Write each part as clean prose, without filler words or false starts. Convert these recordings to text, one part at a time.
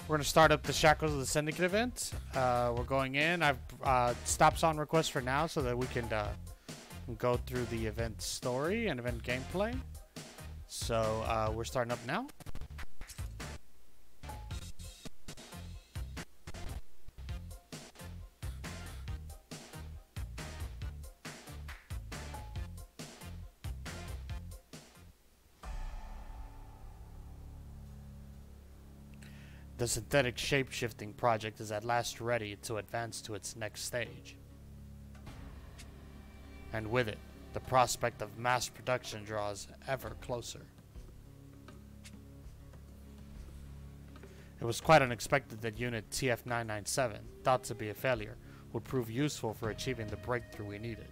We're gonna start up the Shackles of the Syndicate event. We're going in. I've stops on request for now so that we can go through the event story and event gameplay. So we're starting up now. The synthetic shape-shifting project is at last ready to advance to its next stage. And with it, the prospect of mass production draws ever closer. It was quite unexpected that Unit TF-997, thought to be a failure, would prove useful for achieving the breakthrough we needed.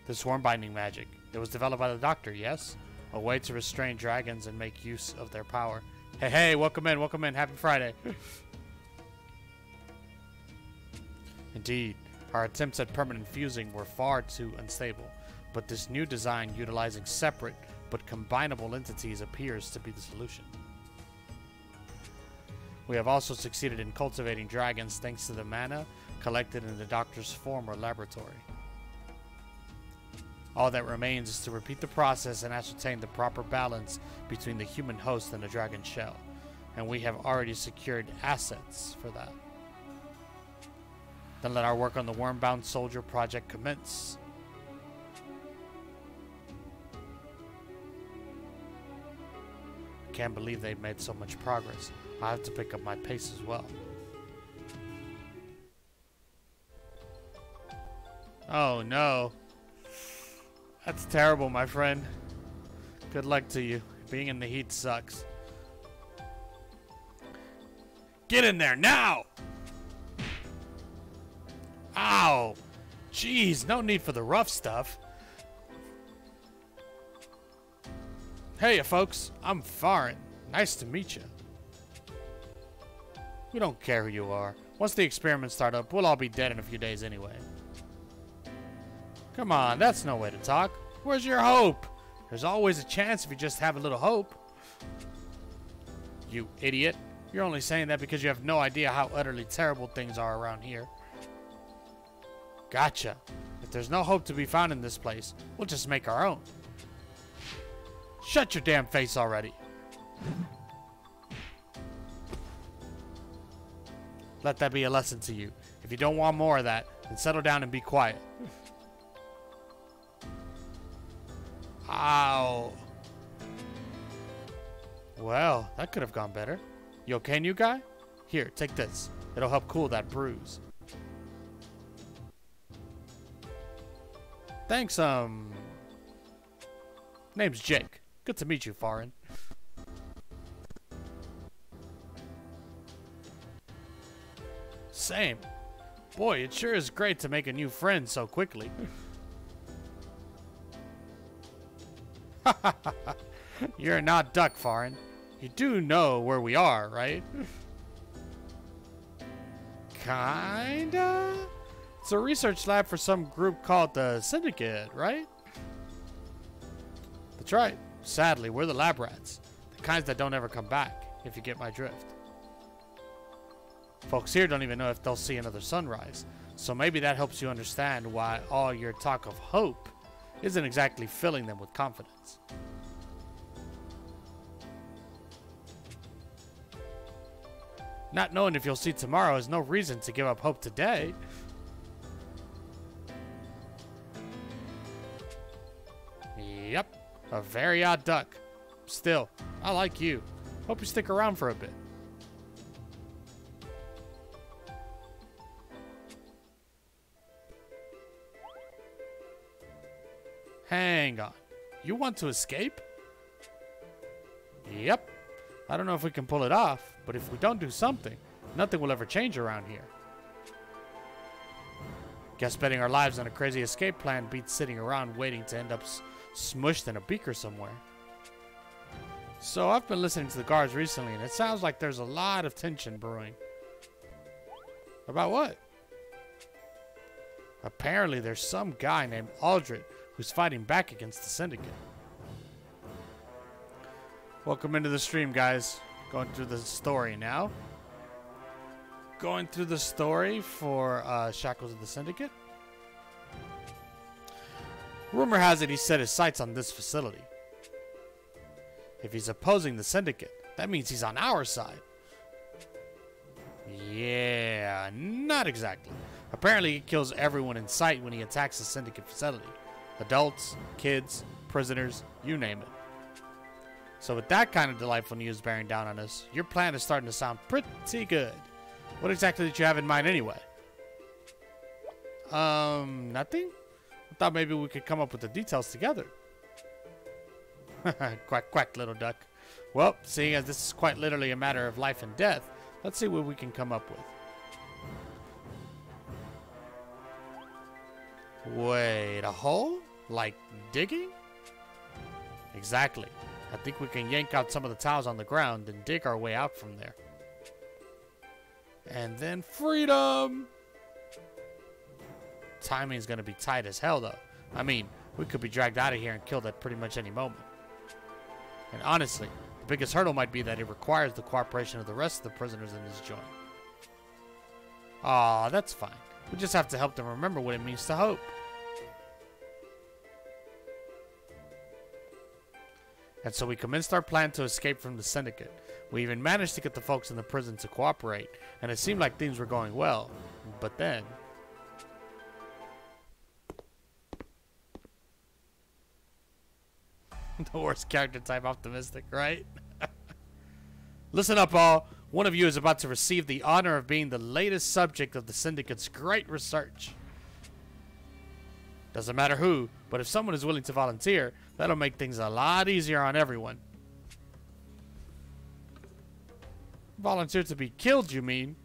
The swarm binding magic. It was developed by the Doctor, yes? A way to restrain dragons and make use of their power. Hey, hey, welcome in, happy Friday. Indeed, our attempts at permanent fusing were far too unstable, but this new design utilizing separate but combinable entities appears to be the solution. We have also succeeded in cultivating dragons thanks to the mana collected in the Doctor's former laboratory. All that remains is to repeat the process and ascertain the proper balance between the human host and the dragon shell, and we have already secured assets for that. Then let our work on the Wormbound Soldier project commence. I can't believe they've made so much progress. I have to pick up my pace as well. Oh no. That's terrible, my friend. Good luck to you. Being in the heat sucks. Get in there now! Ow! Jeez, no need for the rough stuff. Hey, folks. I'm Farin. Nice to meet you. We don't care who you are. Once the experiments start up, we'll all be dead in a few days anyway. Come on, that's no way to talk. Where's your hope? There's always a chance if you just have a little hope. You idiot. You're only saying that because you have no idea how utterly terrible things are around here. Gotcha. If there's no hope to be found in this place, we'll just make our own. Shut your damn face already. Let that be a lesson to you. If you don't want more of that, then settle down and be quiet. Ow. Well, that could have gone better. You okay, new guy? Here, take this. It'll help cool that bruise. Thanks, Name's Jake. Good to meet you, Farin. Same. Boy, it sure is great to make a new friend so quickly. You're not Duck, Farin. You do know where we are, right? Kinda? It's a research lab for some group called the Syndicate, right? That's right. Sadly, we're the lab rats. The kinds that don't ever come back, if you get my drift. Folks here don't even know if they'll see another sunrise, so maybe that helps you understand why all your talk of hope isn't exactly filling them with confidence. Not knowing if you'll see tomorrow is no reason to give up hope today. Yep, a very odd duck. Still, I like you. Hope you stick around for a bit. Hang on. You want to escape? Yep. I don't know if we can pull it off, but if we don't do something, nothing will ever change around here. Guess betting our lives on a crazy escape plan beats sitting around waiting to end up smushed in a beaker somewhere. So I've been listening to the guards recently, and it sounds like there's a lot of tension brewing. About what? Apparently there's some guy named Aldred who's fighting back against the Syndicate. Welcome into the stream, guys. Going through the story now. Going through the story for Shackles of the Syndicate. Rumor has it he set his sights on this facility. If he's opposing the Syndicate, that means he's on our side. Yeah, not exactly. Apparently he kills everyone in sight when he attacks the Syndicate facility. Adults, kids, prisoners, you name it. So with that kind of delightful news bearing down on us, your plan is starting to sound pretty good. What exactly did you have in mind anyway? Nothing? I thought maybe we could come up with the details together. Quack, quack, little duck. Well, seeing as this is quite literally a matter of life and death, let's see what we can come up with. Wait, a hole? Like digging? Exactly. I think we can yank out some of the tiles on the ground and dig our way out from there. And then freedom! Timing's gonna be tight as hell, though. I mean, we could be dragged out of here and killed at pretty much any moment. And honestly, the biggest hurdle might be that it requires the cooperation of the rest of the prisoners in this joint. Aw, that's fine. We just have to help them remember what it means to hope. And so we commenced our plan to escape from the Syndicate. We even managed to get the folks in the prison to cooperate, and it seemed like things were going well. But then... the worst character type optimistic, right? Listen up, all. One of you is about to receive the honor of being the latest subject of the Syndicate's great research. Doesn't matter who, but if someone is willing to volunteer, that'll make things a lot easier on everyone. Volunteer to be killed, you mean?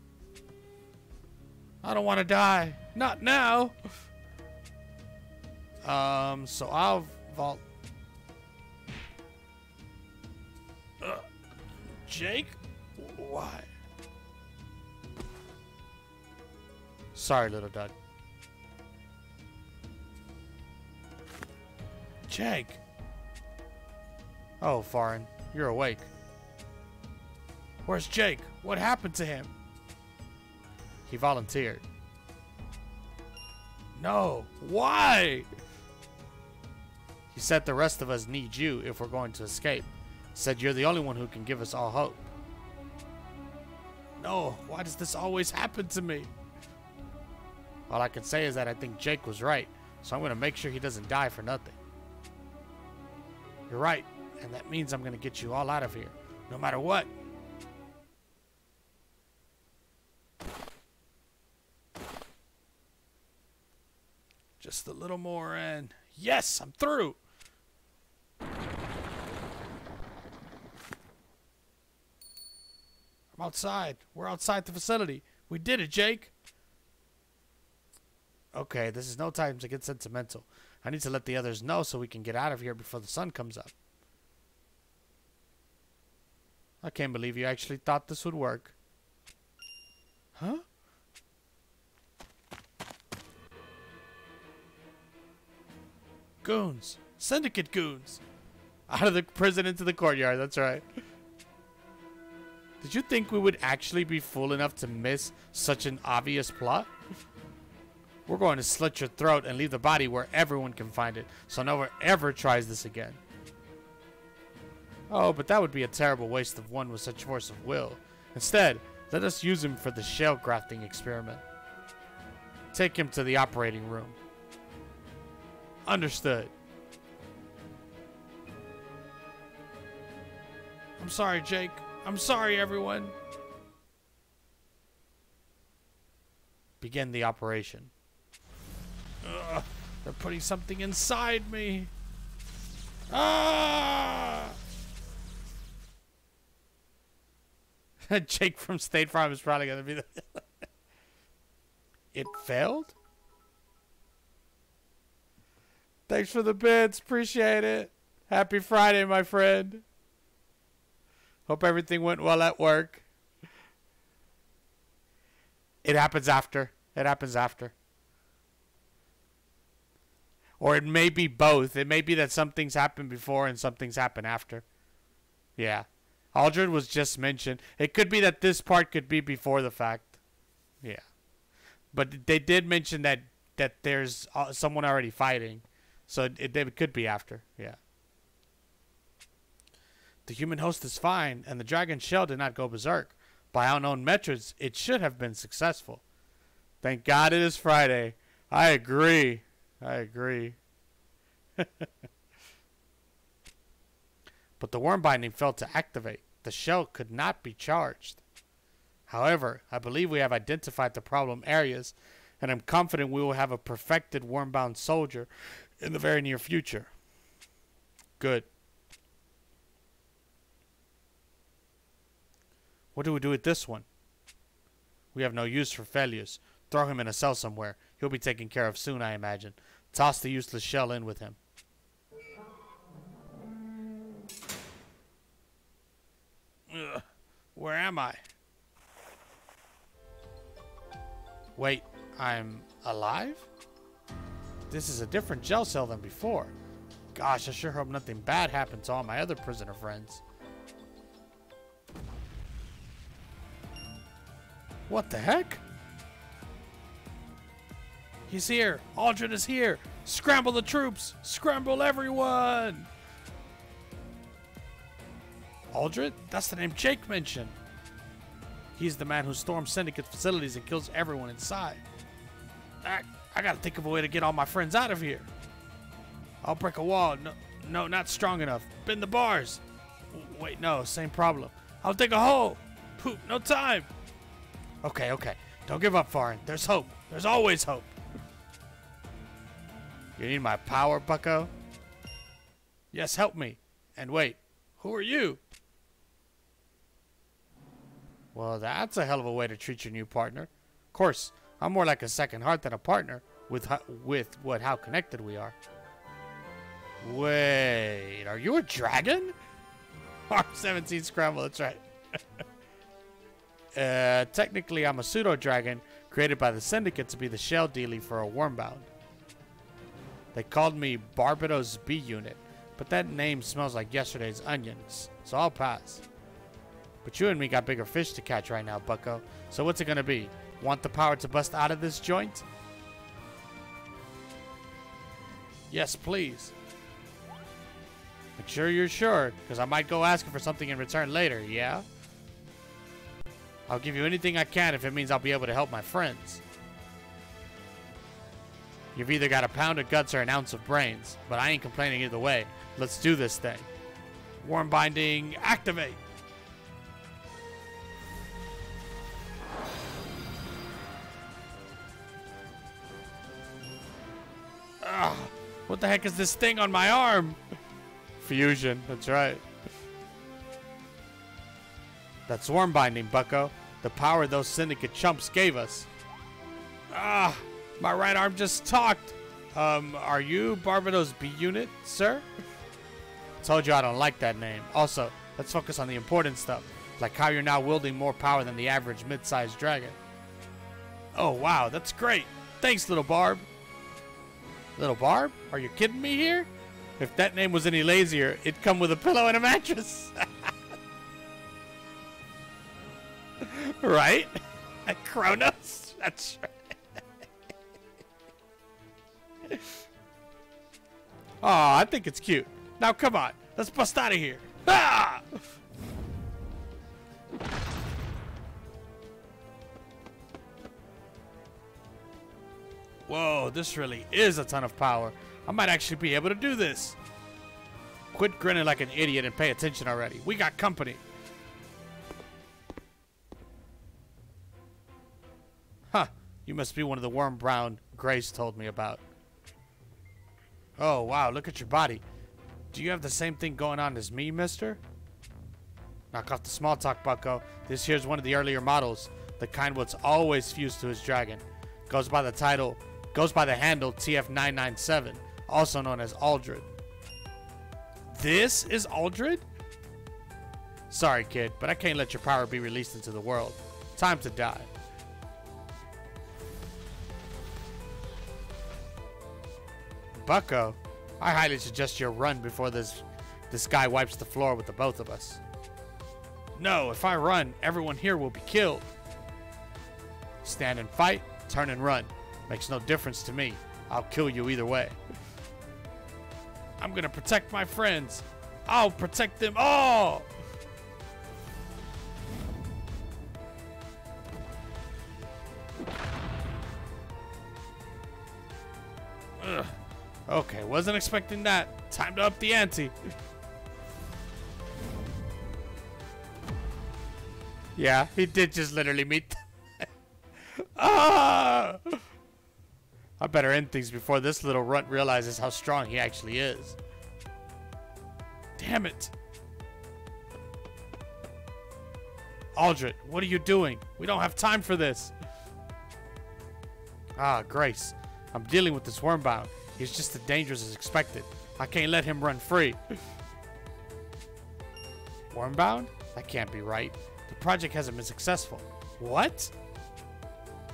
I don't want to die. Not now. So I'll Jake? Why? Sorry, little duck. Jake. Oh, Foreign, you're awake. Where's Jake? What happened to him? He volunteered. No, why? He said the rest of us need you if we're going to escape. Said you're the only one who can give us all hope. No, why does this always happen to me? All I can say is that I think Jake was right, so I'm going to make sure he doesn't die for nothing. You're right, and that means I'm going to get you all out of here, no matter what. Just a little more and... yes, I'm through! I'm outside. We're outside the facility. We did it, Jake. Okay, this is no time to get sentimental. I need to let the others know so we can get out of here before the sun comes up. I can't believe you actually thought this would work. Huh? Goons. Syndicate goons. Out of the prison into the courtyard, that's right. Did you think we would actually be fool enough to miss such an obvious plot? We're going to slit your throat and leave the body where everyone can find it, so no one ever tries this again. Oh, but that would be a terrible waste of one with such force of will. Instead, let us use him for the shell grafting experiment. Take him to the operating room. Understood. I'm sorry, Jake. I'm sorry, everyone. Begin the operation. Ugh, they're putting something inside me. Ah! Jake from State Farm is probably going to be the... It failed? Thanks for the bits. Appreciate it. Happy Friday, my friend. Hope everything went well at work. It happens after. It happens after. Or it may be both. It may be that some things happen before and some things happen after. Yeah. Aldred was just mentioned. It could be that this part could be before the fact. Yeah. But they did mention that there's someone already fighting. So it could be after. Yeah. The human host is fine, and the dragon shell did not go berserk. By unknown methods, it should have been successful. Thank God it is Friday. I agree. But the worm binding failed to activate. The shell could not be charged. However, I believe we have identified the problem areas, and I'm confident we will have a perfected worm-bound soldier in the very near future. Good. What do we do with this one? We have no use for failures. Throw him in a cell somewhere. He'll be taken care of soon, I imagine. Toss the useless shell in with him. Ugh, where am I? Wait, I'm alive? This is a different gel cell than before. Gosh, I sure hope nothing bad happened to all my other prisoner friends. What the heck? He's here. Aldred is here. Scramble the troops. Scramble everyone. Aldred? That's the name Jake mentioned. He's the man who storms Syndicate facilities and kills everyone inside. I gotta think of a way to get all my friends out of here. I'll break a wall. No, not strong enough. Bend the bars. Wait, no, same problem. I'll dig a hole. Poop, no time. Okay. Don't give up, Farin. There's hope. There's always hope. You need my power, bucko? Yes, help me. And wait, who are you? Well, that's a hell of a way to treat your new partner. Of course, I'm more like a second heart than a partner with how connected we are. Wait, are you a dragon? R17 Scramble, that's right. Technically, I'm a pseudo-dragon created by the Syndicate to be the shell dealie for a wormbound. They called me Barbados B Unit, but that name smells like yesterday's onions, so I'll pass. But you and me got bigger fish to catch right now, bucko. So what's it gonna be? Want the power to bust out of this joint? Yes, please. Make sure you're sure, because I might go asking for something in return later, yeah? I'll give you anything I can if it means I'll be able to help my friends. You've either got a pound of guts or an ounce of brains, but I ain't complaining either way. Let's do this thing. Worm binding, activate! Ugh, what the heck is this thing on my arm? Fusion, that's right. That's worm binding, bucko. The power those Syndicate chumps gave us. Ah, my right arm just talked. Are you Barbados B Unit, sir? Told you I don't like that name. Also, let's focus on the important stuff. Like how you're now wielding more power than the average mid-sized dragon. Oh, wow, that's great. Thanks, little Barb. Little Barb? Are you kidding me here? If that name was any lazier, it'd come with a pillow and a mattress. Right? Kronos? That's right. Oh, I think it's cute. Now, come on. Let's bust out of here. Ah! Whoa, this really is a ton of power. I might actually be able to do this. Quit grinning like an idiot and pay attention already. We got company. Huh. You must be one of the worm brown Grace told me about. Oh, wow. Look at your body. Do you have the same thing going on as me, mister? Knock off the small talk, bucko. This here's one of the earlier models. The kind what's always fused to his dragon. Goes by the handle TF997, also known as Aldred. This is Aldred? Sorry, kid, but I can't let your power be released into the world. Time to die. Bucko, I highly suggest you run before this This guy wipes the floor with the both of us. No, if I run, everyone here will be killed. Stand and fight, turn and run. Makes no difference to me. I'll kill you either way. I'm gonna protect my friends. I'll protect them all. Ugh. Okay, wasn't expecting that. Time to up the ante. Yeah, he did just literally meet. Ah! I better end things before this little runt realizes how strong he actually is. Damn it. Aldred, what are you doing? We don't have time for this. Ah, Grace. I'm dealing with this wormbound. He's just as dangerous as expected. I can't let him run free. Wormbound? That can't be right. The project hasn't been successful. What?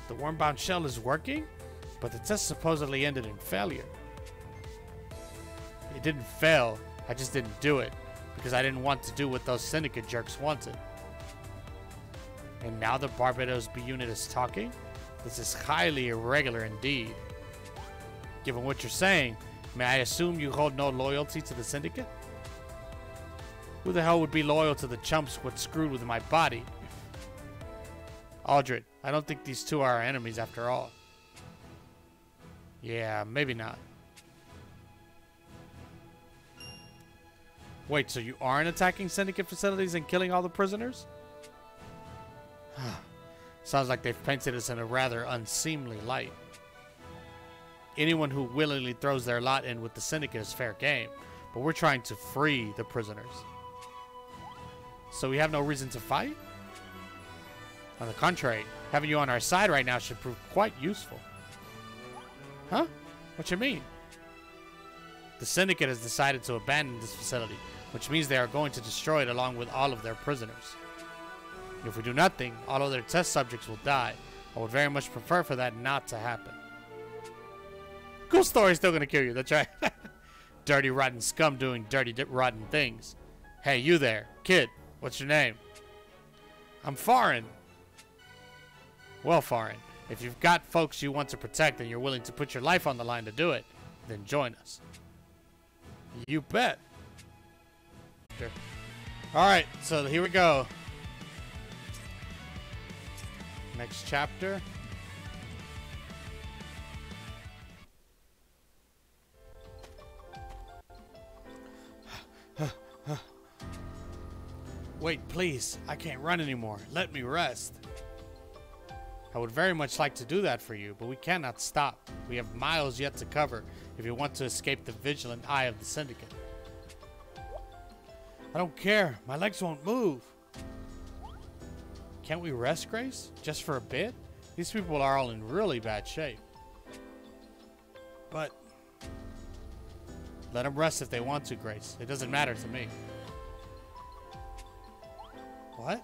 The wormbound shell is working? But the test supposedly ended in failure. It didn't fail. I just didn't do it. Because I didn't want to do what those Syndicate jerks wanted. And now the Barbados B unit is talking? This is highly irregular indeed. Given what you're saying, may I assume you hold no loyalty to the Syndicate? Who the hell would be loyal to the chumps what screwed with my body? Aldred, I don't think these two are our enemies after all. Yeah, maybe not. Wait, so you aren't attacking Syndicate facilities and killing all the prisoners? Sounds like they've painted us in a rather unseemly light. Anyone who willingly throws their lot in with the Syndicate is fair game, but we're trying to free the prisoners. So we have no reason to fight? On the contrary, having you on our side right now should prove quite useful. Huh? What you mean? The Syndicate has decided to abandon this facility, which means they are going to destroy it along with all of their prisoners. If we do nothing, all of their test subjects will die. I would very much prefer for that not to happen. Cool story, still gonna kill you, that's right. Dirty, rotten scum doing dirty, rotten things. Hey, you there, kid, what's your name? I'm Foreign. Well, Foreign, if you've got folks you want to protect and you're willing to put your life on the line to do it, then join us. You bet. Alright, so here we go. Next chapter. Wait, please. I can't run anymore. Let me rest. I would very much like to do that for you, but we cannot stop. We have miles yet to cover if you want to escape the vigilant eye of the Syndicate. I don't care. My legs won't move. Can't we rest, Grace? Just for a bit? These people are all in really bad shape. But let them rest if they want to, Grace. It doesn't matter to me. What?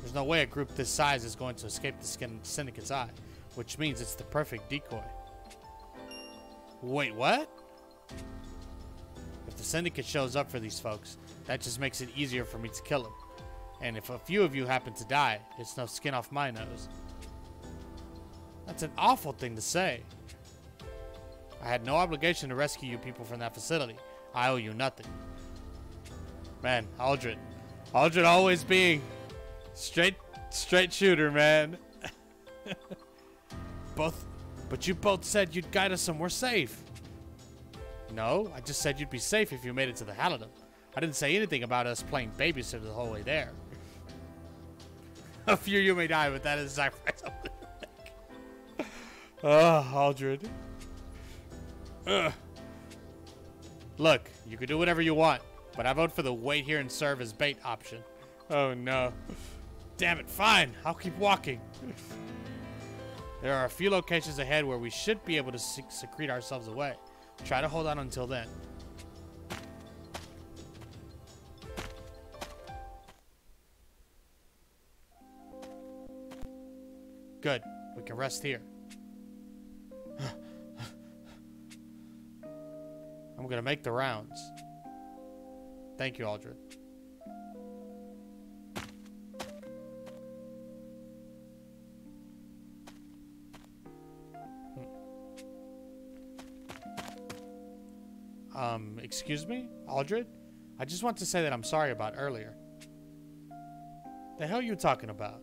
There's no way a group this size is going to escape the Syndicate's eye, which means it's the perfect decoy. Wait, what? If the Syndicate shows up for these folks, that just makes it easier for me to kill them. And if a few of you happen to die, it's no skin off my nose. That's an awful thing to say. I had no obligation to rescue you people from that facility. I owe you nothing. Man, Aldred. Aldred always being straight shooter, man. But you both said you'd guide us somewhere safe. No, I just said you'd be safe if you made it to the Halidom. I didn't say anything about us playing babysitter the whole way there. A few you may die, but that is a sacrifice. Oh, Aldred. Look, you can do whatever you want, but I vote for the wait here and serve as bait option. Oh no. Damn it, fine. I'll keep walking. There are a few locations ahead where we should be able to secrete ourselves away. Try to hold on until then. Good. We can rest here. I'm gonna make the rounds. Thank you, Aldred. Excuse me, Aldred? I just want to say that I'm sorry about earlier. The hell are you talking about?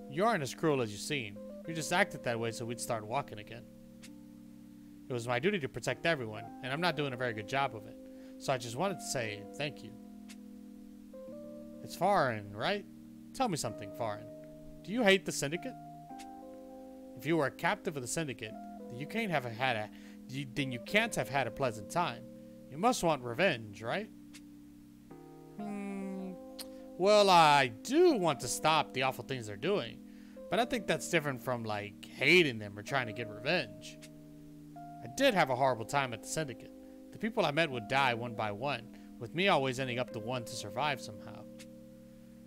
You aren't as cruel as you seem. You just acted that way so we'd start walking again. It was my duty to protect everyone, and I'm not doing a very good job of it. So I just wanted to say thank you. It's foreign, right? Tell me something, foreign. Do you hate the Syndicate? If you were a captive of the Syndicate, then you can't have had a pleasant time. You must want revenge, right? Well, I do want to stop the awful things they're doing, but I think that's different from, like, hating them or trying to get revenge. I did have a horrible time at the Syndicate. The people I met would die one by one, with me always ending up the one to survive somehow.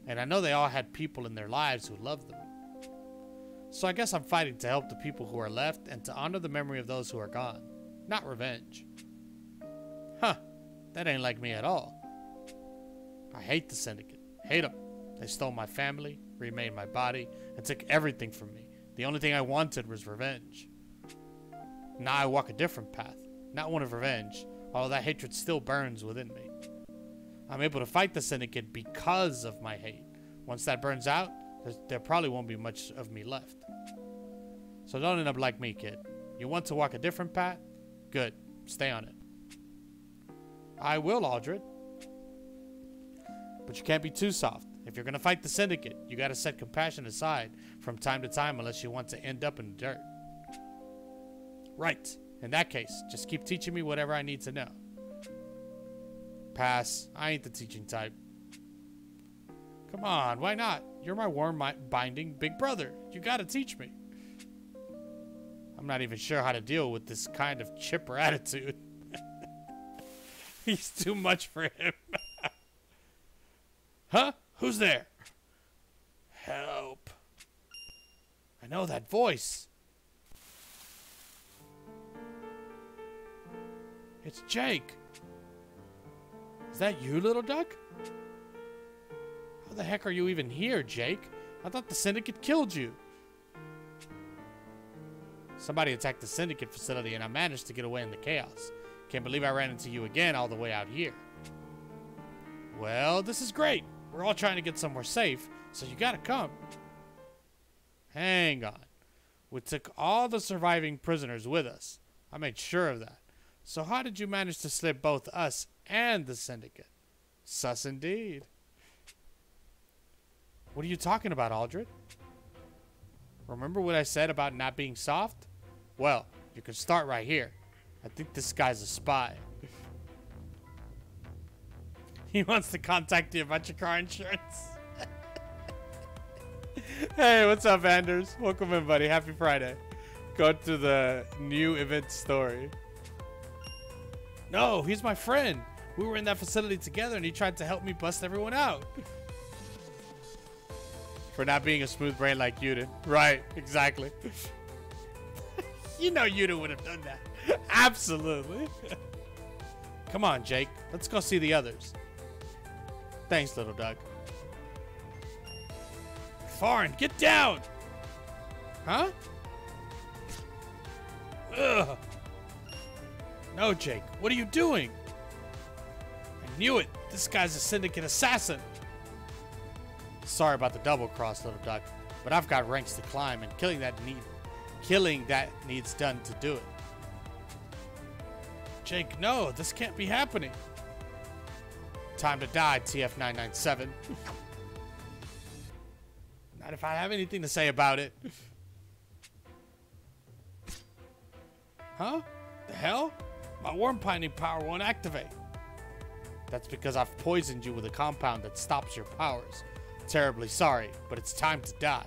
And I know they all had people in their lives who loved them. So I guess I'm fighting to help the people who are left and to honor the memory of those who are gone. Not revenge. Huh. That ain't like me at all. I hate the Syndicate. Hate them. They stole my family, remade my body, and took everything from me. The only thing I wanted was revenge. Now I walk a different path. Not one of revenge, although that hatred still burns within me. I'm able to fight the Syndicate because of my hate. Once that burns out, there probably won't be much of me left. So don't end up like me, kid. You want to walk a different path? Good. Stay on it. I will, Aldred. But you can't be too soft. If you're going to fight the Syndicate, you got to set compassion aside from time to time unless you want to end up in the dirt. Right. In that case, just keep teaching me whatever I need to know. Pass. I ain't the teaching type. Come on, why not? You're my warm-binding big brother. You gotta teach me. I'm not even sure how to deal with this kind of chipper attitude. He's too much for him. Huh? Who's there? Help. I know that voice. It's Jake. Is that you, little duck? How the heck are you even here, Jake? I thought the Syndicate killed you. Somebody attacked the Syndicate facility and I managed to get away in the chaos. Can't believe I ran into you again all the way out here. Well, this is great. We're all trying to get somewhere safe, so you gotta come. Hang on. We took all the surviving prisoners with us. I made sure of that. So how did you manage to slip both us and the Syndicate? Sus indeed. What are you talking about, Aldred? Remember what I said about not being soft? Well, you can start right here. I think this guy's a spy. He wants to contact you about your car insurance. Hey, what's up, Anders? Welcome in, buddy. Happy Friday. Go to the new event story. No, he's my friend. We were in that facility together and he tried to help me bust everyone out. For not being a smooth brain like Yuta. Right, exactly. You know Yuta would have done that. Absolutely. Come on, Jake. Let's go see the others. Thanks, little duck. Foreign, get down! Huh? Ugh. No, Jake. What are you doing? I knew it. This guy's a Syndicate assassin. Sorry about the double cross, little duck, but I've got ranks to climb, and killing that needs done to do it. Jake, no, this can't be happening. Time to die, TF997. Not if I have anything to say about it. Huh? The hell? My worm binding power won't activate. That's because I've poisoned you with a compound that stops your powers. Terribly sorry, but it's time to die.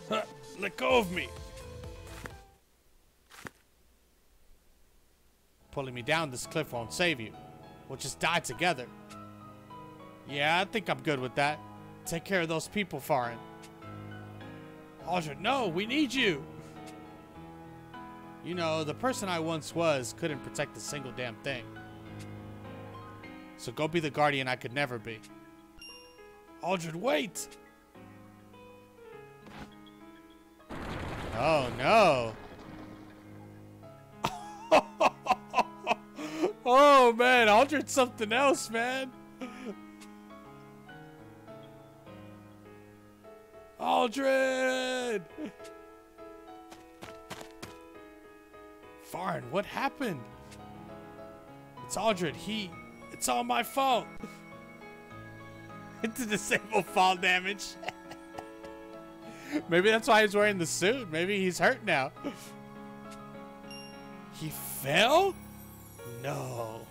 Huh, let go of me. Pulling me down this cliff won't save you. We'll just die together. Yeah, I think I'm good with that. Take care of those people, Foreign. Aldred, no, we need you. You know, the person I once was couldn't protect a single damn thing. So go be the guardian I could never be. Aldred, wait! Oh, no. Oh, man. Aldred's something else, man. Aldred! Farn, what happened? It's Aldred. It's all my fault. To disable fall damage. Maybe that's why he's wearing the suit. Maybe he's hurt now. He fell? No.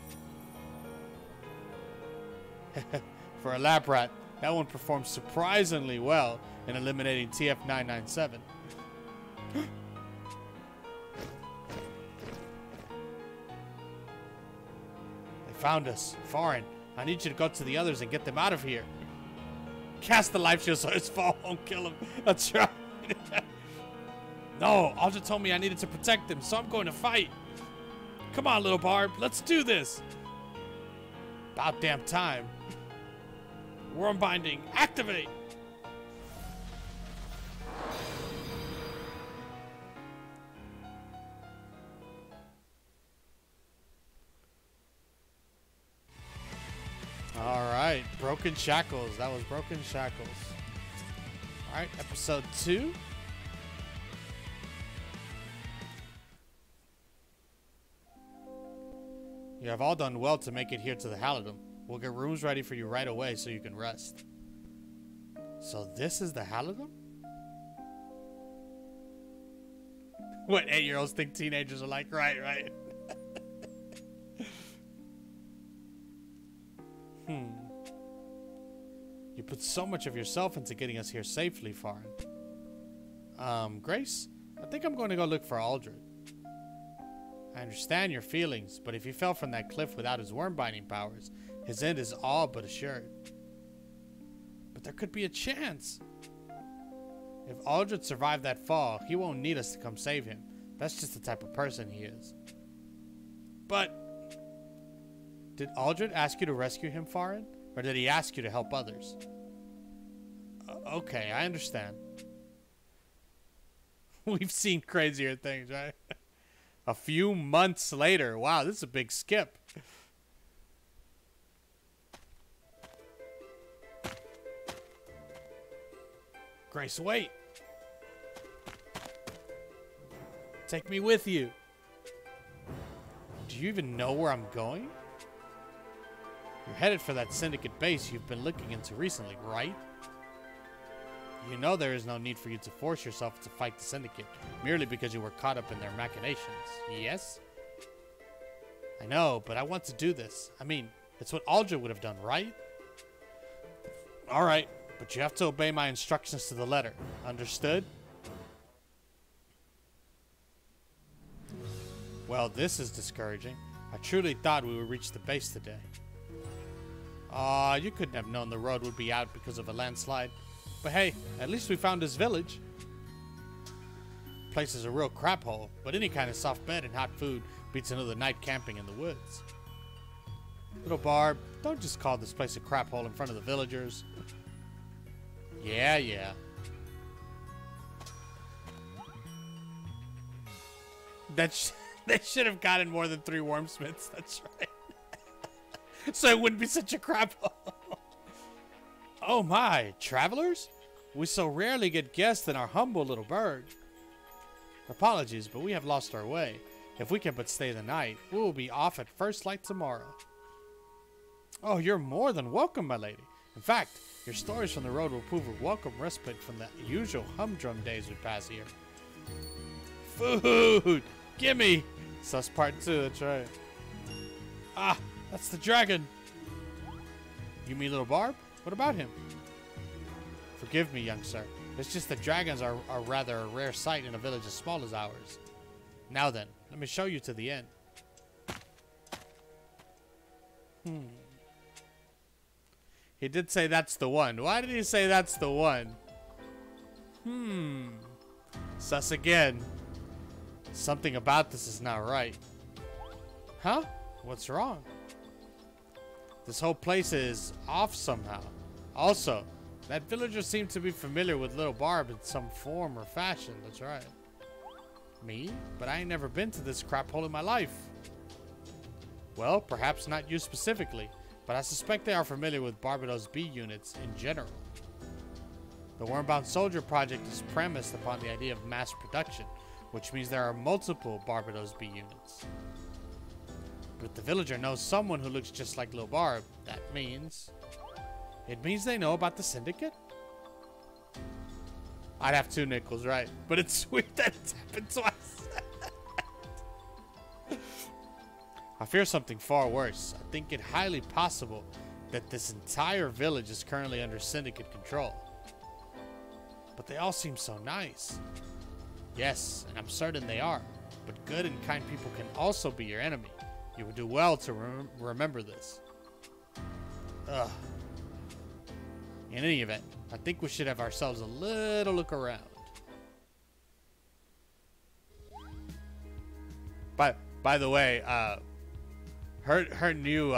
For a lab rat, that one performed surprisingly well in eliminating TF997. They found us. Farn, I need you to go to the others and get them out of here. Cast the life shield so his fall won't kill him. That's right. No, Aldred told me I needed to protect him, so I'm going to fight. Come on, little Barb, let's do this. About damn time. Worm binding, activate. Alright, Broken Shackles. That was Broken Shackles. Alright, episode 2. You have all done well to make it here to the Halidom. We'll get rooms ready for you right away so you can rest. So this is the Halidom? What 8-year-olds think teenagers are like? Right. You put so much of yourself into getting us here safely, Farn. Grace, I think I'm going to go look for Aldred. I understand your feelings, but if he fell from that cliff without his worm-binding powers, his end is all but assured. But there could be a chance. If Aldred survived that fall, he won't need us to come save him. That's just the type of person he is. But did Aldred ask you to rescue him, Farn? Or did he ask you to help others? Okay, I understand. We've seen crazier things, right? A few months later. Wow, this is a big skip. Grace, wait. Take me with you. Do you even know where I'm going? You're headed for that Syndicate base you've been looking into recently, right? You know there is no need for you to force yourself to fight the Syndicate, merely because you were caught up in their machinations, yes? I know, but I want to do this. I mean, it's what Aldred would have done, right? Alright, but you have to obey my instructions to the letter. Understood? Well, this is discouraging. I truly thought we would reach the base today. You couldn't have known the road would be out because of a landslide. But hey, at least we found this village. Place is a real crap hole, but any kind of soft bed and hot food beats another night camping in the woods. Little Barb, don't just call this place a crap hole in front of the villagers. Yeah. They should have gotten more than 3 wormsmiths, that's right. So it wouldn't be such a crap hole. Oh my, travelers? We so rarely get guests in our humble little burg. Apologies, but we have lost our way. If we can but stay the night, we will be off at first light tomorrow. Oh, you're more than welcome, my lady. In fact, your stories from the road will prove a welcome respite from the usual humdrum days we pass here. Food! Gimme! Sus part 2, that's right. Ah, that's the dragon. You mean little Barb? What about him? Forgive me, young sir. It's just that dragons are rather a rare sight in a village as small as ours. Now then, let me show you to the end. He did say that's the one. Why did he say that's the one? Sus again. Something about this is not right. Huh? What's wrong? This whole place is off somehow. Also, that villager seemed to be familiar with Little Barb in some form or fashion. That's right. Me? But I ain't never been to this crap hole in my life. Well, perhaps not you specifically, but I suspect they are familiar with Barbados B units in general. The Wormbound Soldier project is premised upon the idea of mass production, which means there are multiple Barbados B units. But if the villager knows someone who looks just like Lil Barb, that means... It means they know about the Syndicate? I'd have 2 nickels, right? But it's sweet that it's happened twice. I fear something far worse. I think it highly possible that this entire village is currently under Syndicate control. But they all seem so nice. Yes, and I'm certain they are. But good and kind people can also be your enemy. You would do well to remember this. Ugh. In any event, I think we should have ourselves a little look around. By the way, her new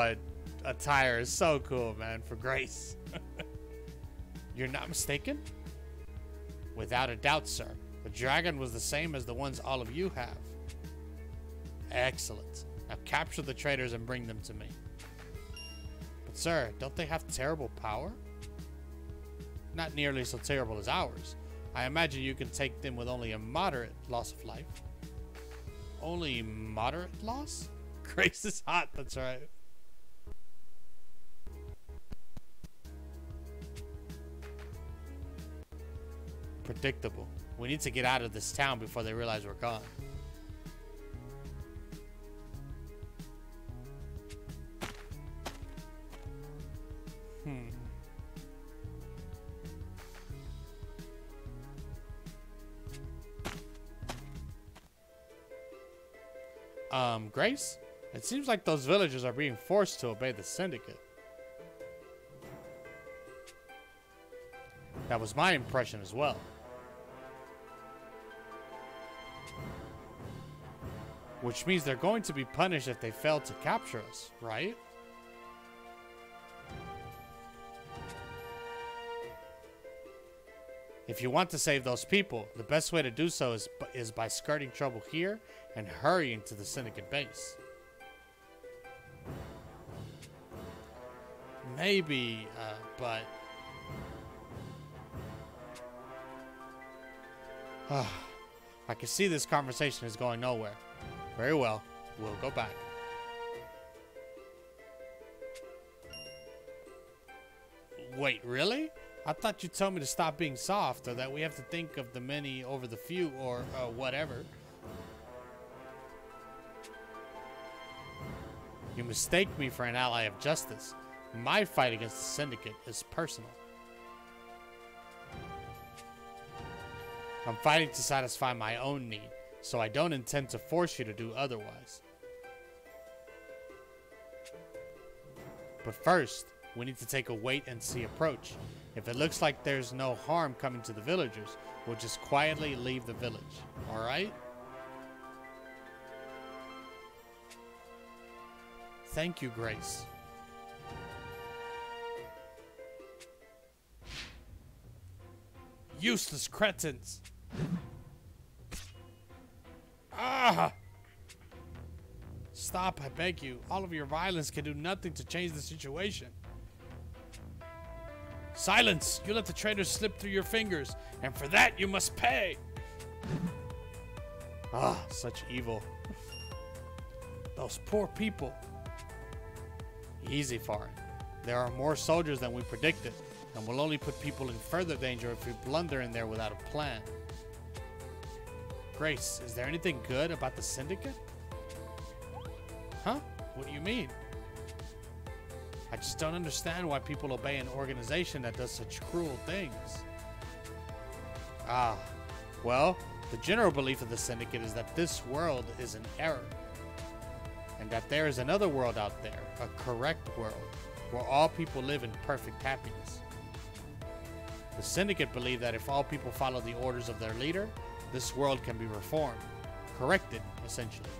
attire is so cool, man, for Grace. You're not mistaken? Without a doubt, sir. The dragon was the same as the ones all of you have. Excellent. Now capture the traitors and bring them to me. But sir, don't they have terrible power? Not nearly so terrible as ours. I imagine you can take them with only a moderate loss of life. Only moderate loss? Grace is hot, that's right. Predictable. We need to get out of this town before they realize we're gone. Grace? It seems like those villagers are being forced to obey the Syndicate. That was my impression as well. Which means they're going to be punished if they fail to capture us, right? If you want to save those people, the best way to do so is by skirting trouble here and hurrying to the Syndicate base. Maybe, but... I can see this conversation is going nowhere. Very well, we'll go back. Wait, really? I thought you told me to stop being soft, or that we have to think of the many over the few, or whatever. You mistake me for an ally of justice. My fight against the Syndicate is personal. I'm fighting to satisfy my own need, so I don't intend to force you to do otherwise. But first, we need to take a wait-and-see approach. If it looks like there's no harm coming to the villagers, we'll just quietly leave the village. Alright? Thank you, Grace. Useless cretins! Ah! Stop, I beg you. All of your violence can do nothing to change the situation. Silence! You let the traitors slip through your fingers, and for that you must pay! Ah, such evil. Those poor people. Easy, Farin. There are more soldiers than we predicted, and we'll only put people in further danger if we blunder in there without a plan. Grace, is there anything good about the Syndicate? Huh? What do you mean? I just don't understand why people obey an organization that does such cruel things. Ah, well, the general belief of the Syndicate is that this world is an error, and that there is another world out there, a correct world, where all people live in perfect happiness. The Syndicate believe that if all people follow the orders of their leader, this world can be reformed, corrected, essentially.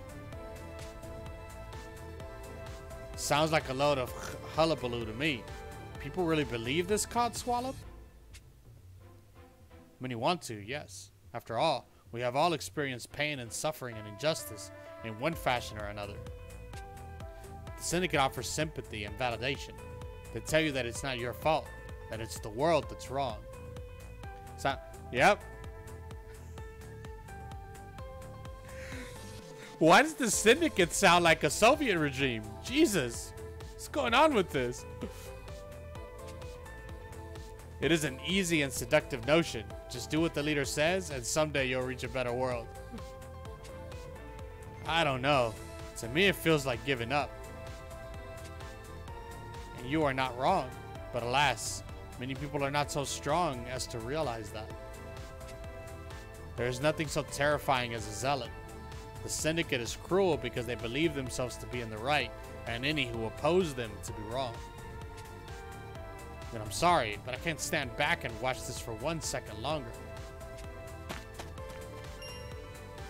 Sounds like a load of hullabaloo to me. People really believe this codswallop? Many want to, yes. After all, we have all experienced pain and suffering and injustice in one fashion or another. The Syndicate offers sympathy and validation. They tell you that it's not your fault, that it's the world that's wrong. So, yep. Why does the Syndicate sound like a Soviet regime? Jesus, what's going on with this? It is an easy and seductive notion. Just do what the leader says, and someday you'll reach a better world. I don't know. To me, it feels like giving up. And you are not wrong. But alas, many people are not so strong as to realize that. There is nothing so terrifying as a zealot. The Syndicate is cruel because they believe themselves to be in the right, and any who oppose them to be wrong. And I'm sorry, but I can't stand back and watch this for 1 second longer.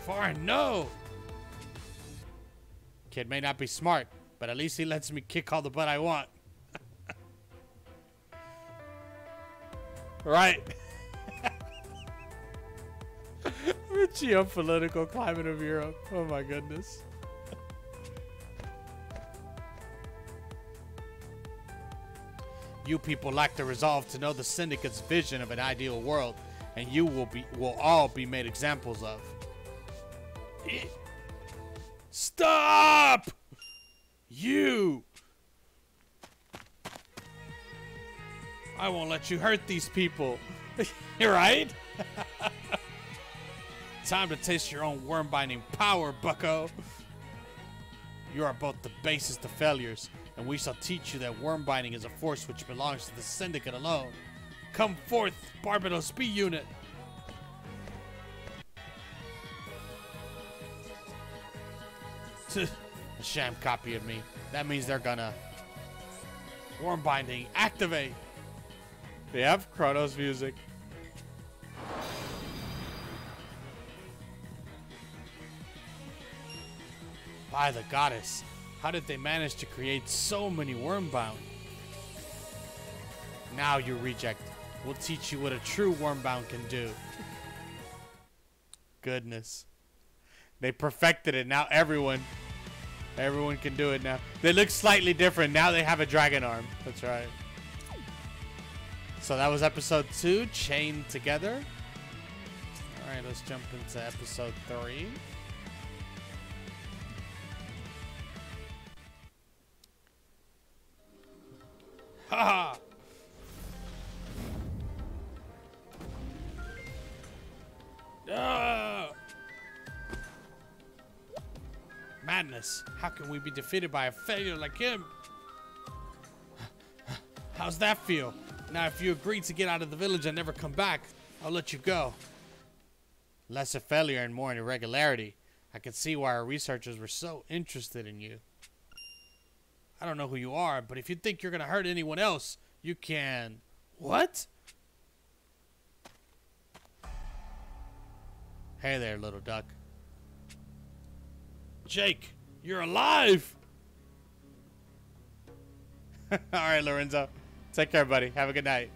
Foreign, no! Kid may not be smart, but at least he lets me kick all the butt I want. Right. The geopolitical climate of Europe. Oh my goodness. You people lack the resolve to know the Syndicate's vision of an ideal world, and you will all be made examples of. Stop! You! I won't let you hurt these people. You're right? Time to taste your own worm-binding power, bucko. You are both the basest of failures, and we shall teach you that worm-binding is a force which belongs to the Syndicate alone. Come forth, Barbados B unit. A sham copy of me. That means they're gonna... Worm-binding, activate. They have Chronos music. By the goddess, how did they manage to create so many wormbound? Now, you reject. We'll teach you what a true wormbound can do. Goodness. They perfected it. Now everyone can do it now. They look slightly different. Now they have a dragon arm. That's right. So that was episode 2, Chained Together. All right, let's jump into episode 3. Ha! Madness. How can we be defeated by a failure like him? How's that feel? Now, if you agree to get out of the village and never come back, I'll let you go. Less a failure and more an irregularity. I can see why our researchers were so interested in you. I don't know who you are, but if you think you're going to hurt anyone else, you can... What? Hey there, little duck. Jake, you're alive! Alright, Lorenzo. Take care, buddy. Have a good night.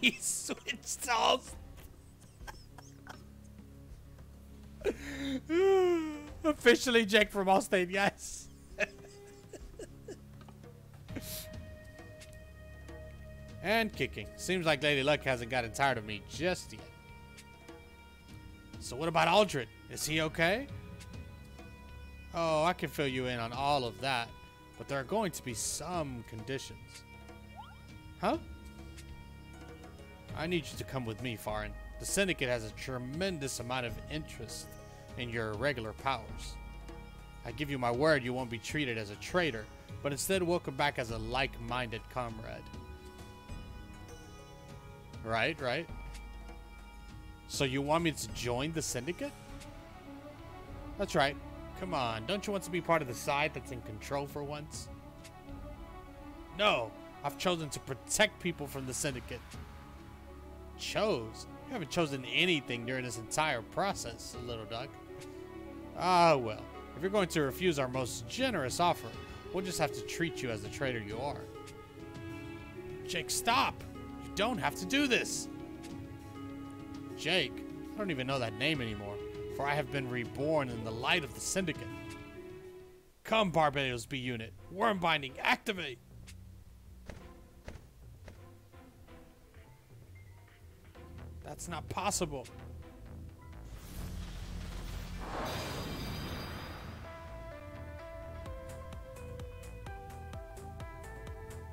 He switched off. Officially Jake from Allstate, yes. And kicking. Seems like Lady Luck hasn't gotten tired of me just yet. So what about Aldred? Is he okay? Oh, I can fill you in on all of that. But there are going to be some conditions. Huh? I need you to come with me, Farin. The Syndicate has a tremendous amount of interest in your irregular powers. I give you my word you won't be treated as a traitor, but instead welcome back as a like-minded comrade. Right, right. So you want me to join the Syndicate? That's right. Come on, don't you want to be part of the side that's in control for once? No, I've chosen to protect people from the Syndicate. Chose? You haven't chosen anything during this entire process, little duck. Ah, well. If you're going to refuse our most generous offer, we'll just have to treat you as the traitor you are. Jake, stop! You don't have to do this! Jake? I don't even know that name anymore, for I have been reborn in the light of the Syndicate. Come, Barbados B Unit. Worm binding, activate! That's not possible.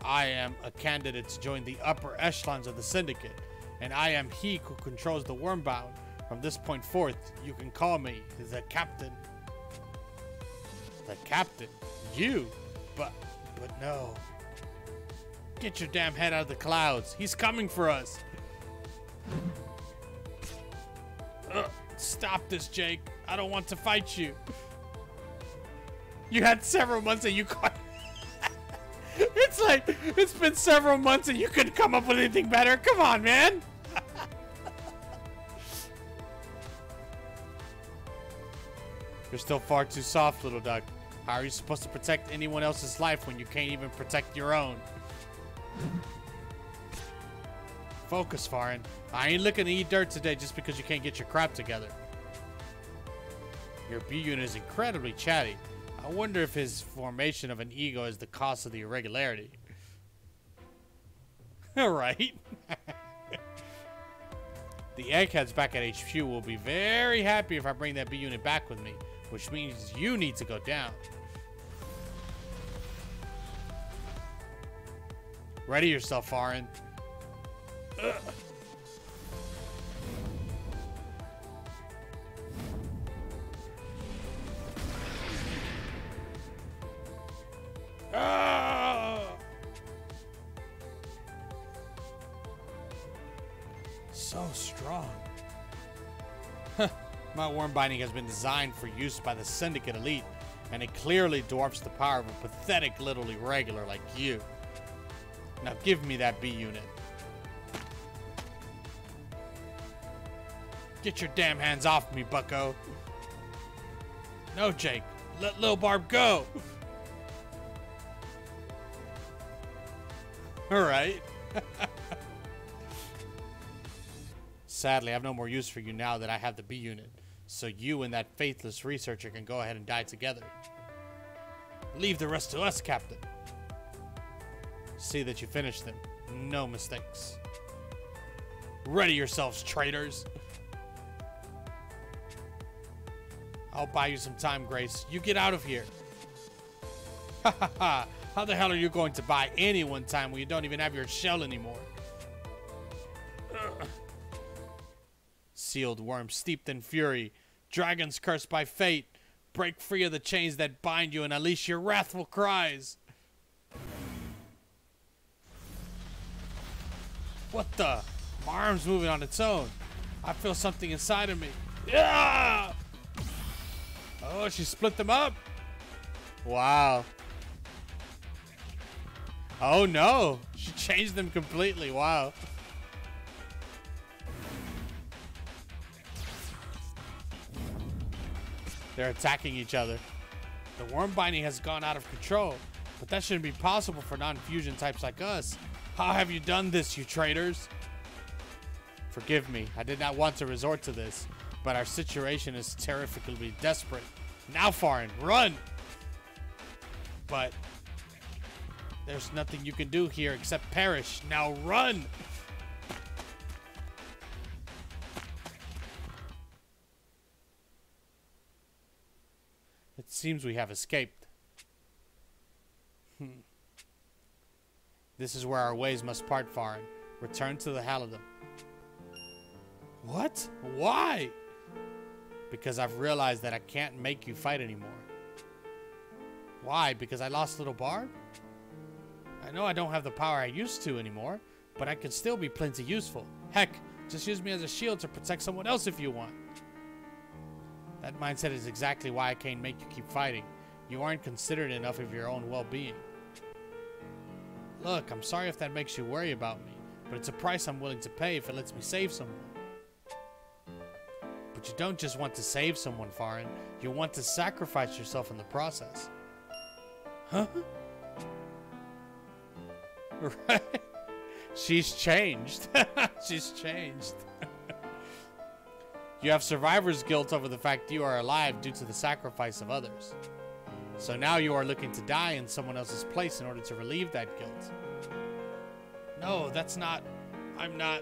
I am a candidate to join the upper echelons of the Syndicate, and I am he who controls the Wormbound. From this point forth, you can call me the Captain. The Captain? You? But no. Get your damn head out of the clouds. He's coming for us. Stop this, Jake. I don't want to fight you. You had several months and you caught... It's like, it's been several months and you couldn't come up with anything better. Come on, man. You're still far too soft, little duck. How are you supposed to protect anyone else's life when you can't even protect your own? Focus, Farin. I ain't looking to eat dirt today just because you can't get your crap together. Your B unit is incredibly chatty. I wonder if his formation of an ego is the cause of the irregularity. Alright. The eggheads back at HQ will be very happy if I bring that B unit back with me, which means you need to go down. Ready yourself, Farin. Ugh. So strong. My worm binding has been designed for use by the Syndicate elite, and it clearly dwarfs the power of a pathetic little irregular like you. Now give me that B unit. Get your damn hands off me, bucko. No, Jake. Let Lil Barb go. Alright. Sadly, I have no more use for you now that I have the B unit. So you and that faithless researcher can go ahead and die together. Leave the rest to us, Captain. See that you finish them. No mistakes. Ready yourselves, traitors. I'll buy you some time, Grace. You get out of here. Ha ha ha. How the hell are you going to buy anyone time when you don't even have your shell anymore? Ugh. Sealed worm steeped in fury. Dragons cursed by fate. Break free of the chains that bind you and unleash your wrathful cries. What the? My arm's moving on its own. I feel something inside of me. Yeah! Oh, she split them up. Wow. Oh no, she changed them completely. Wow. They're attacking each other. The worm binding has gone out of control, but that shouldn't be possible for non-fusion types like us. How have you done this, you traitors? Forgive me, I did not want to resort to this, but our situation is terrifically desperate. Now, Farin, run! But there's nothing you can do here except perish. Now run! It seems we have escaped. This is where our ways must part, Farin. Return to the Halidom. What? Why? Because I've realized that I can't make you fight anymore. Why? Because I lost Little Barb? I know I don't have the power I used to anymore, but I can still be plenty useful. Heck, just use me as a shield to protect someone else if you want. That mindset is exactly why I can't make you keep fighting. You aren't considerate enough of your own well-being. Look, I'm sorry if that makes you worry about me, but it's a price I'm willing to pay if it lets me save someone. But you don't just want to save someone, Farin. You want to sacrifice yourself in the process. Huh? Right? She's changed. She's changed. You have survivor's guilt over the fact you are alive due to the sacrifice of others. So now you are looking to die in someone else's place in order to relieve that guilt. No, that's not... I'm not...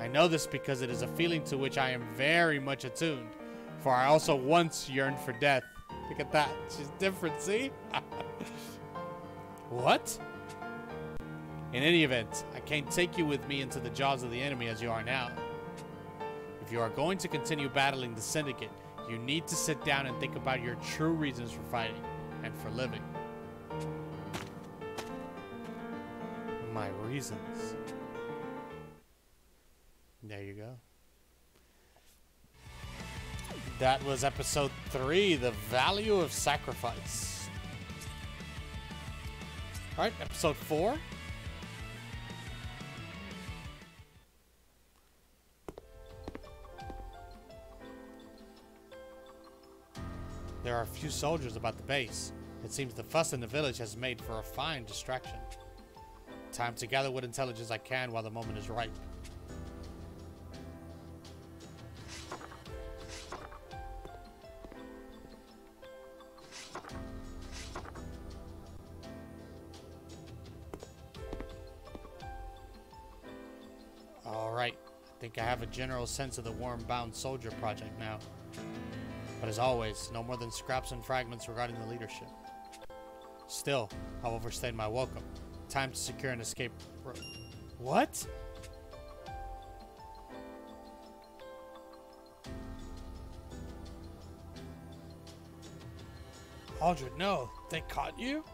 I know this because it is a feeling to which I am very much attuned, for I also once yearned for death. Look at that. She's different, see? What? In any event, I can't take you with me into the jaws of the enemy as you are now. If you are going to continue battling the Syndicate, you need to sit down and think about your true reasons for fighting and for living. My reasons. There you go. That was episode 3, The Value of Sacrifice. Alright, episode 4. There are a few soldiers about the base. It seems the fuss in the village has made for a fine distraction. Time to gather what intelligence I can while the moment is ripe. Alright, I think I have a general sense of the Worm-bound soldier project now. But as always, no more than scraps and fragments regarding the leadership. Still, I've overstayed my welcome. Time to secure an escape route. What? Aldred, no. They caught you?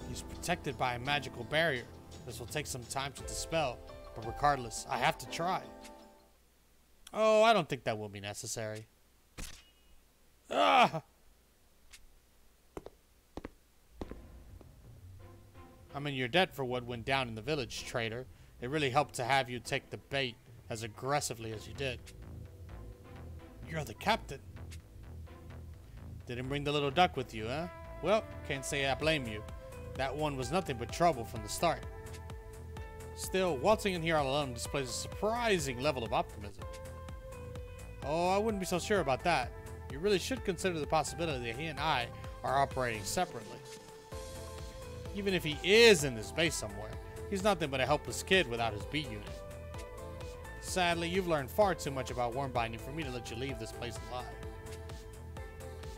He's protected by a magical barrier. This will take some time to dispel, but regardless, I have to try. Oh, I don't think that will be necessary. Ah! I'm in your debt for what went down in the village, traitor. It really helped to have you take the bait as aggressively as you did. You're the captain. Didn't bring the little duck with you, huh? Well, can't say I blame you. That one was nothing but trouble from the start. Still, waltzing in here all alone displays a surprising level of optimism. Oh, I wouldn't be so sure about that. You really should consider the possibility that he and I are operating separately. Even if he is in this base somewhere, he's nothing but a helpless kid without his beat unit. Sadly, you've learned far too much about worm binding for me to let you leave this place alive.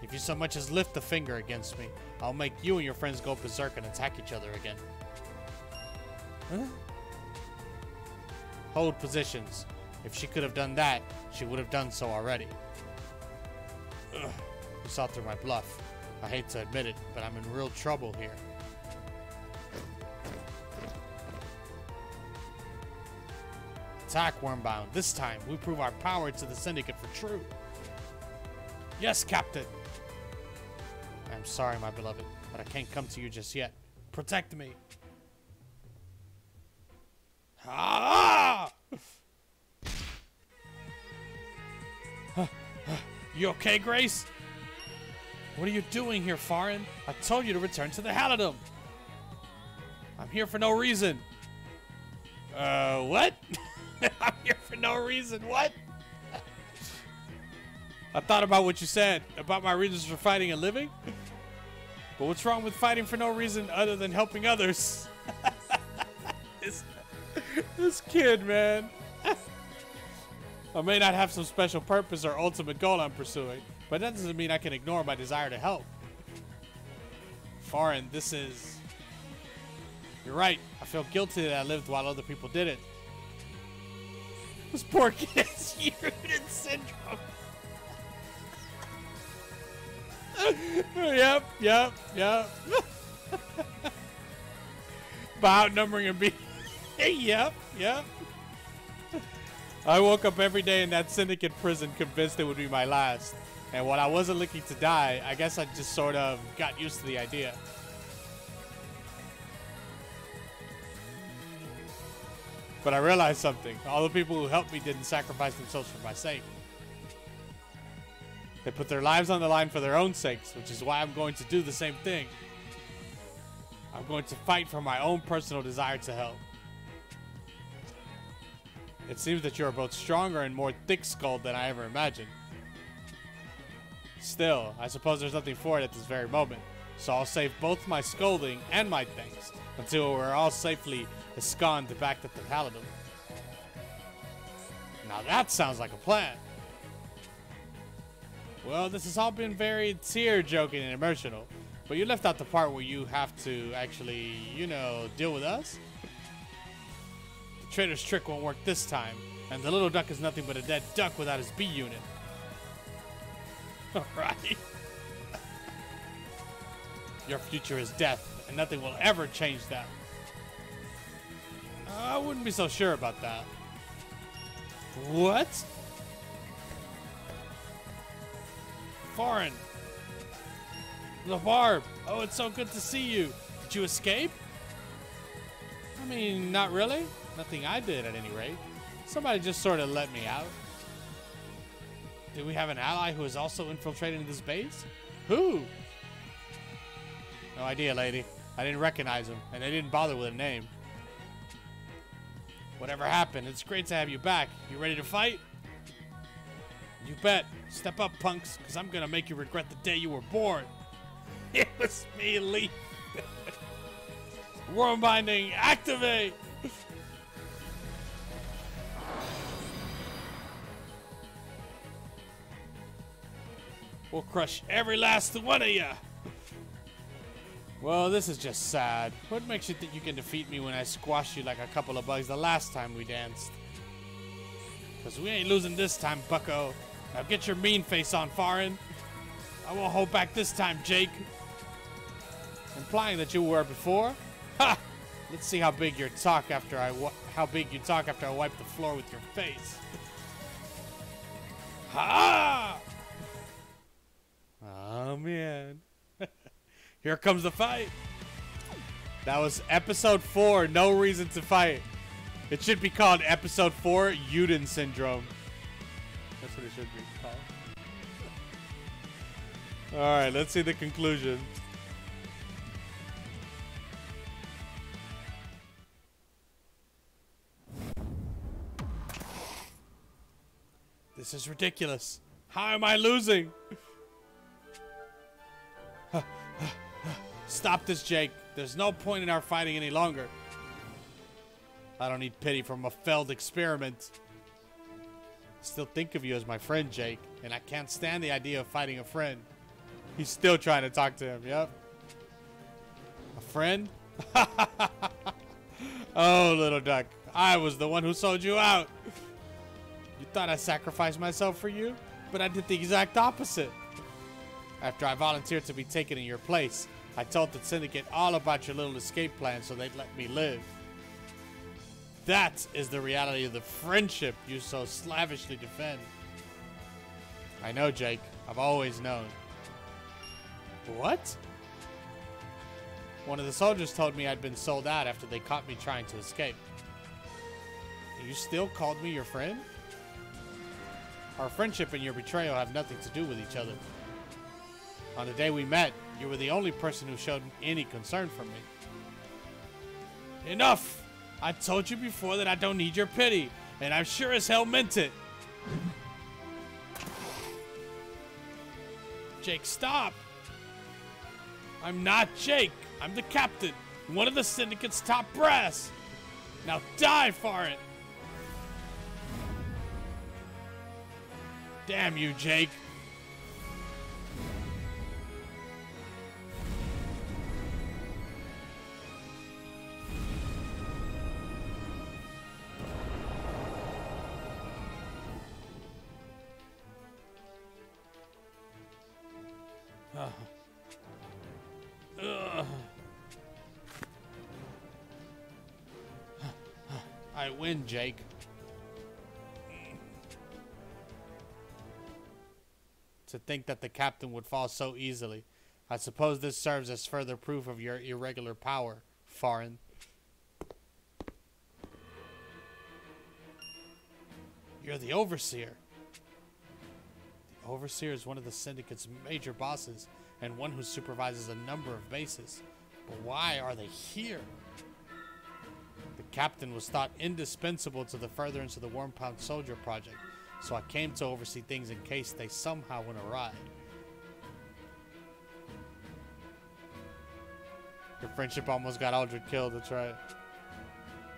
If you so much as lift a finger against me, I'll make you and your friends go berserk and attack each other again. Huh? Hold positions. If she could have done that, she would have done so already. Ugh. You saw through my bluff. I hate to admit it, but I'm in real trouble here. Attack, Wormbound. This time, we prove our power to the Syndicate for true. Yes, Captain. I'm sorry, my beloved, but I can't come to you just yet. Protect me. Ah! You okay, Grace? What are you doing here, Farin? I told you to return to the Halidom. I'm here for no reason. What? I'm here for no reason. What? I thought about what you said about my reasons for fighting and living. But what's wrong with fighting for no reason other than helping others? This kid, man. I may not have some special purpose or ultimate goal I'm pursuing, but that doesn't mean I can ignore my desire to help. Farin, this is... You're right. I feel guilty that I lived while other people didn't. This poor kid's unit syndrome. Yep. By outnumbering and being... Yep. I woke up every day in that Syndicate prison convinced it would be my last. And when I wasn't looking to die, I guess I just sort of got used to the idea. But I realized something. All the people who helped me didn't sacrifice themselves for my sake. They put their lives on the line for their own sakes, which is why I'm going to do the same thing. I'm going to fight for my own personal desire to help. It seems that you are both stronger and more thick-skulled than I ever imagined. Still, I suppose there's nothing for it at this very moment, so I'll save both my scolding and my thanks until we're all safely ensconced back at the Paladin. Now that sounds like a plan. Well, this has all been very tear-joking and emotional, but you left out the part where you have to actually, you know, deal with us. The traitor's trick won't work this time, and the little duck is nothing but a dead duck without his B unit. Alright. Your future is death, and nothing will ever change that. I wouldn't be so sure about that. What? Foreign. The Barb. Oh, it's so good to see you. Did you escape? I mean, not really. Nothing I did, at any rate. Somebody just sort of let me out. Do we have an ally who is also infiltrating this base? Who? No idea, lady. I didn't recognize him, and they didn't bother with a name. Whatever happened, it's great to have you back. You ready to fight? You bet. Step up, punks, because I'm going to make you regret the day you were born. It was me, Leaf. Worm binding, activate! We'll crush every last one of ya. Well, this is just sad. What makes you think you can defeat me when I squashed you like a couple of bugs the last time we danced? Because we ain't losing this time, bucko. Now get your mean face on, Foreign. I won't hold back this time, Jake. Implying that you were before? Ha! Let's see how big you talk after I wipe the floor with your face. Ha! Oh man. Here comes the fight. That was episode 4, No Reason to Fight. It should be called episode 4, Uden Syndrome. That's what it should be called. Alright, let's see the conclusion. This is ridiculous. How am I losing? Stop this, Jake. There's no point in our fighting any longer. I don't need pity from a failed experiment. I still think of you as my friend, Jake, and I can't stand the idea of fighting a friend. He's still trying to talk to him, yep. A friend? Oh, little duck. I was the one who sold you out. You thought I sacrificed myself for you? But I did the exact opposite. After I volunteered to be taken in your place, I told the Syndicate all about your little escape plan so they'd let me live. That is the reality of the friendship you so slavishly defend. I know, Jake. I've always known. What? One of the soldiers told me I'd been sold out after they caught me trying to escape. You still called me your friend? Our friendship and your betrayal have nothing to do with each other. On the day we met, you were the only person who showed any concern for me. Enough! I told you before that I don't need your pity, and I sure as hell meant it. Jake, stop! I'm not Jake. I'm the captain, one of the Syndicate's top brass. Now die for it! Damn you, Jake. I win, Jake. To think that the captain would fall so easily. I suppose this serves as further proof of your irregular power, Foreign. You're the Overseer. The Overseer is one of the Syndicate's major bosses and one who supervises a number of bases. But why are they here? The captain was thought indispensable to the furtherance of the Wormbound Soldier project, so I came to oversee things in case they somehow went awry. Your friendship almost got Aldred killed, that's right.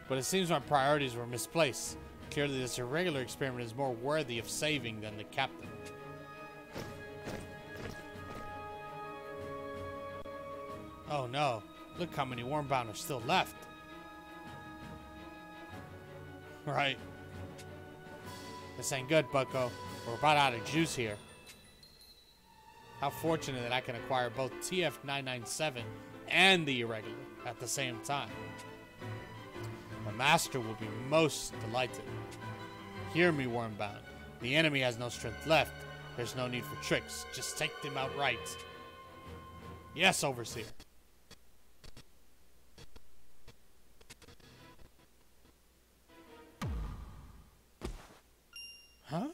But it seems my priorities were misplaced. Clearly this irregular experiment is more worthy of saving than the captain. Oh no, look how many Wormbound are still left. Right. This ain't good, bucko. We're about out of juice here. How fortunate that I can acquire both TF-997 and the Irregular at the same time. The Master will be most delighted. Hear me, Wormbound. The enemy has no strength left. There's no need for tricks. Just take them outright. Yes, Overseer. Huh?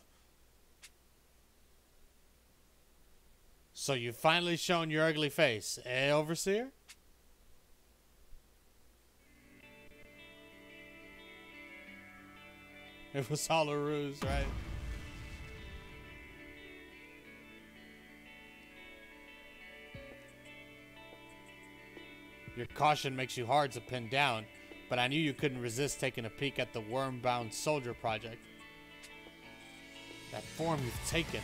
So you've finally shown your ugly face, eh, Overseer? It was all a ruse, right? Your caution makes you hard to pin down, but I knew you couldn't resist taking a peek at the Wormbound Soldier project. That form you've taken.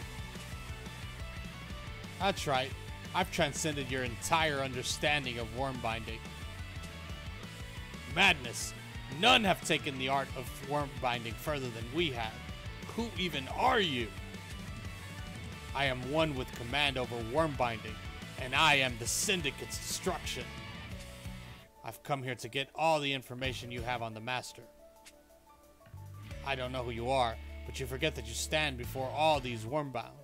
That's right. I've transcended your entire understanding of worm binding. Madness. None have taken the art of worm binding further than we have. Who even are you? I am one with command over worm binding, and I am the Syndicate's destruction. I've come here to get all the information you have on the Master. I don't know who you are, but you forget that you stand before all these Wormbound.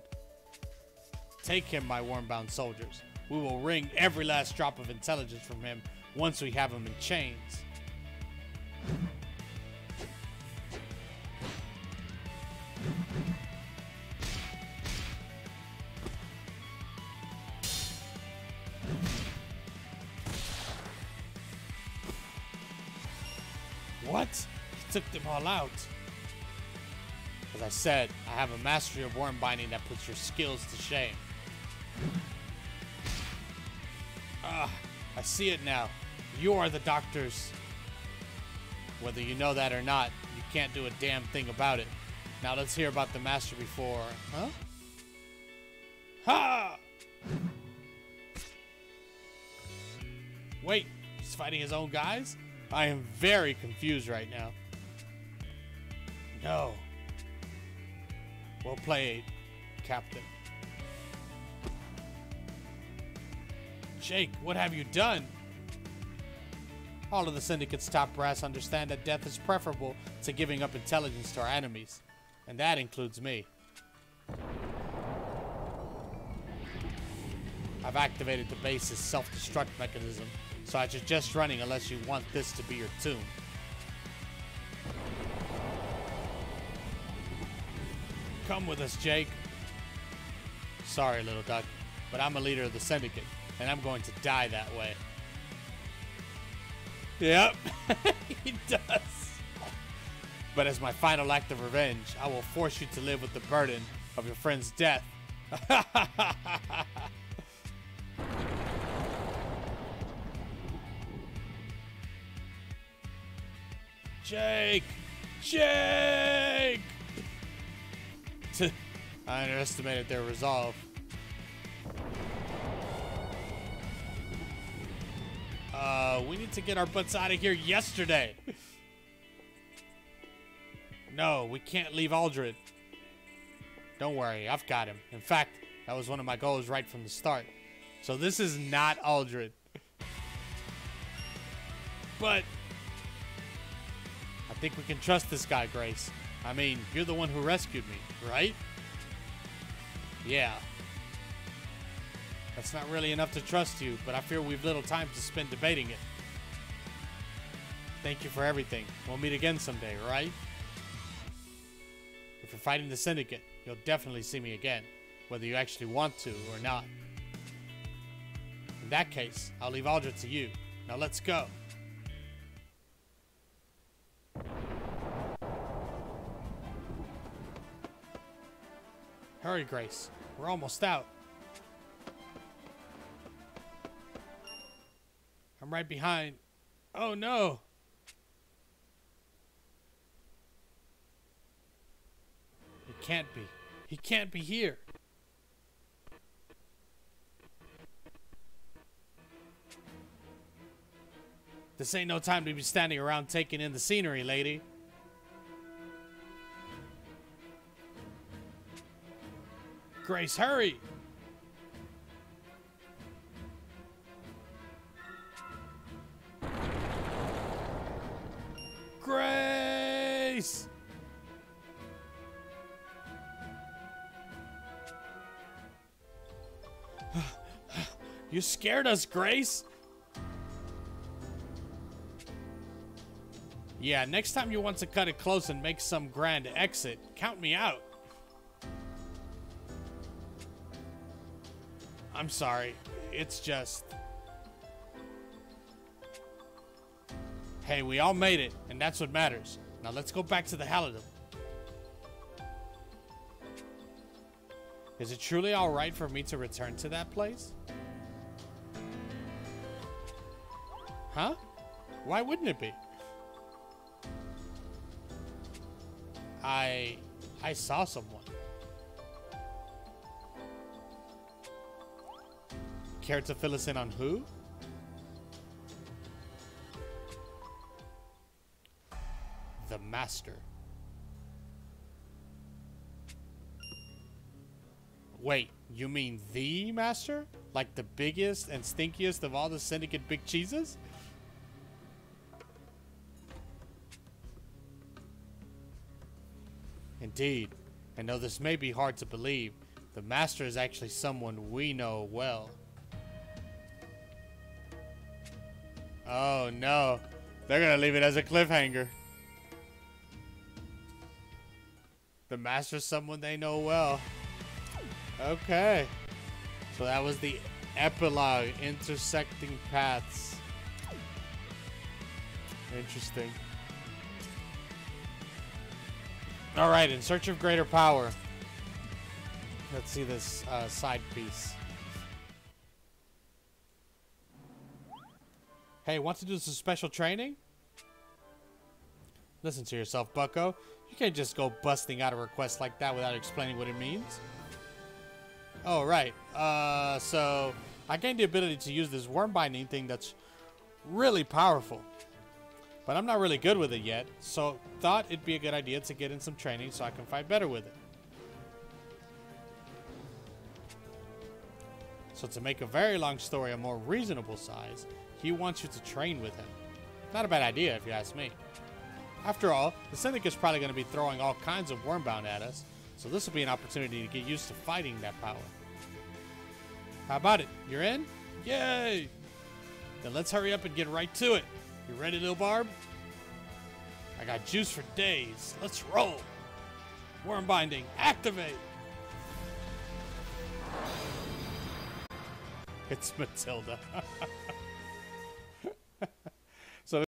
Take him, my Wormbound soldiers. We will wring every last drop of intelligence from him once we have him in chains. What? He took them all out. As I said, I have a mastery of worm binding that puts your skills to shame. I see it now. You are the doctors. Whether you know that or not, you can't do a damn thing about it. Now let's hear about the Master before... Huh? Ha! Wait, he's fighting his own guys? I am very confused right now. No. Well played, Captain. Jake, what have you done? All of the Syndicate's top brass understand that death is preferable to giving up intelligence to our enemies. And that includes me. I've activated the base's self-destruct mechanism, so I suggest running unless you want this to be your tomb. Come with us, Jake. Sorry, little duck, but I'm a leader of the Syndicate, and I'm going to die that way. Yep, he does. But as my final act of revenge, I will force you to live with the burden of your friend's death. Jake! Jake! I underestimated their resolve. We need to get our butts out of here yesterday. No, we can't leave Aldred. Don't worry, I've got him. In fact, that was one of my goals right from the start. So this is not Aldred. But I think we can trust this guy, Grace. I mean, you're the one who rescued me, right? Yeah. That's not really enough to trust you, but I fear we've little time to spend debating it. Thank you for everything. We'll meet again someday, right? fighting the Syndicate, you'll definitely see me again, whether you actually want to or not. In that case, I'll leave Aldra to you. Now let's go. Hurry, Grace. We're almost out. I'm right behind. Oh no! It can't be. He can't be here. This ain't no time to be standing around taking in the scenery, lady. Grace, hurry! Grace! You scared us, Grace! Yeah, next time you want to cut it close and make some grand exit, count me out. I'm sorry. It's just... Hey, we all made it, and that's what matters. Now let's go back to the Halidom. Is it truly alright for me to return to that place? Huh? Why wouldn't it be? I saw someone. Care to fill us in on who? The Master. Wait, you mean the Master? Like the biggest and stinkiest of all the Syndicate big cheeses? Indeed. And though this may be hard to believe, the Master is actually someone we know well. Oh no. They're gonna leave it as a cliffhanger. The Master's someone they know well. Okay. So that was the epilogue, intersecting paths. Interesting. Alright, in search of greater power. Let's see this side piece. Hey, want to do some special training? Listen to yourself, bucko. You can't just go busting out a request like that without explaining what it means. Oh, right. So I gained the ability to use this worm binding thing that's really powerful. But I'm not really good with it yet, so thought it'd be a good idea to get in some training so I can fight better with it. So to make a very long story a more reasonable size, he wants you to train with him. Not a bad idea if you ask me. After all, the Syndicate's probably going to be throwing all kinds of wormbound at us, so this will be an opportunity to get used to fighting that power. How about it? You're in? Yay! Then let's hurry up and get right to it. You ready, little Barb? I got juice for days. Let's roll. Worm binding, activate. It's Matilda.